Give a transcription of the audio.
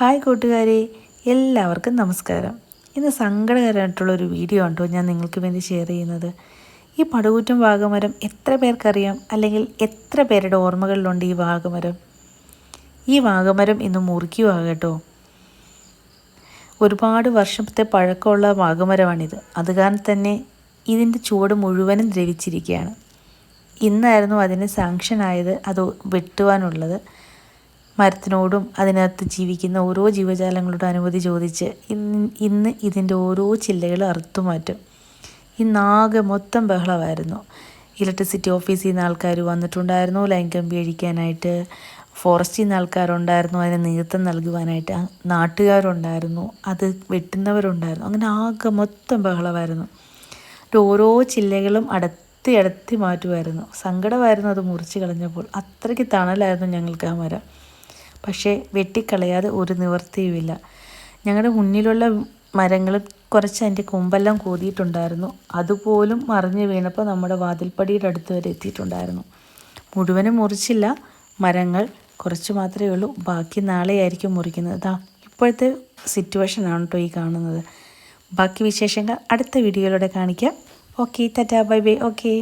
Hi കൂട്ടുകാരെ, എല്ലാവർക്കും നമസ്കാരം. ഇന്ന് സങ്കടകരമായിട്ടുള്ളൊരു വീഡിയോ ഉണ്ടോ ഞാൻ നിങ്ങൾക്ക് വേണ്ടി ഷെയർ ചെയ്യുന്നത്. ഈ പടുകൂറ്റൻ വാഗമരം എത്ര പേർക്കറിയാം, അല്ലെങ്കിൽ എത്ര പേരുടെ ഓർമ്മകളിലുണ്ട് ഈ വാഗമരം? ഈ വാഗമരം ഇന്ന് മുറിക്കുക കേട്ടോ. ഒരുപാട് വർഷത്തെ പഴക്കമുള്ള വാഗമരമാണിത്. അത് കാരണം തന്നെ ഇതിൻ്റെ ചുവട് മുഴുവനും ദ്രവിച്ചിരിക്കുകയാണ്. ഇന്നായിരുന്നു അതിന് സാങ്ഷനായത്, അത് വെട്ടുവാനുള്ളത്. മരത്തിനോടും അതിനകത്ത് ജീവിക്കുന്ന ഓരോ ജീവജാലങ്ങളോടും അനുമതി ചോദിച്ച് ഇന്ന് ഇതിൻ്റെ ഓരോ ചില്ലകൾ അറുത്തു മാറ്റും. ഇന്നാകെ മൊത്തം ബഹളമായിരുന്നു. ഇലക്ട്രിസിറ്റി ഓഫീസിൽ നിന്ന് ആൾക്കാർ വന്നിട്ടുണ്ടായിരുന്നു ലൈൻ കമ്പി അഴിക്കാനായിട്ട്, ഫോറസ്റ്റിൽ നിന്ന് ആൾക്കാരുണ്ടായിരുന്നു അതിന് നേതൃത്വം നൽകുവാനായിട്ട്, നാട്ടുകാരുണ്ടായിരുന്നു, അത് വെട്ടുന്നവരുണ്ടായിരുന്നു. അങ്ങനെ ആകെ മൊത്തം ബഹളമായിരുന്നു. ഓരോ ചില്ലകളും അടത്തി മാറ്റുമായിരുന്നു. സങ്കടമായിരുന്നു അത് മുറിച്ച് കളഞ്ഞപ്പോൾ. അത്രയ്ക്ക് തണലായിരുന്നു ഞങ്ങൾക്ക് ആ മരം. പക്ഷേ വെട്ടിക്കളയാതെ ഒരു നിവൃത്തിയുമില്ല. ഞങ്ങളുടെ മുന്നിലുള്ള മരങ്ങൾ കുറച്ച് അതിൻ്റെ കൊമ്പെല്ലാം കോതിയിട്ടുണ്ടായിരുന്നു. അതുപോലും മറിഞ്ഞ് വീണപ്പോൾ നമ്മുടെ വാതിൽപ്പടിയുടെ അടുത്ത് വരെ എത്തിയിട്ടുണ്ടായിരുന്നു. മുഴുവനും മുറിച്ചില്ല, മരങ്ങൾ കുറച്ച് മാത്രമേ ഉള്ളൂ. ബാക്കി നാളെയായിരിക്കും മുറിക്കുന്നത്. ഇപ്പോഴത്തെ സിറ്റുവേഷനാണ് കേട്ടോ ഈ കാണുന്നത്. ബാക്കി വിശേഷങ്ങൾ അടുത്ത വീഡിയോയിലൂടെ കാണിക്കാം. Okay, Tata, bye bye. Okay.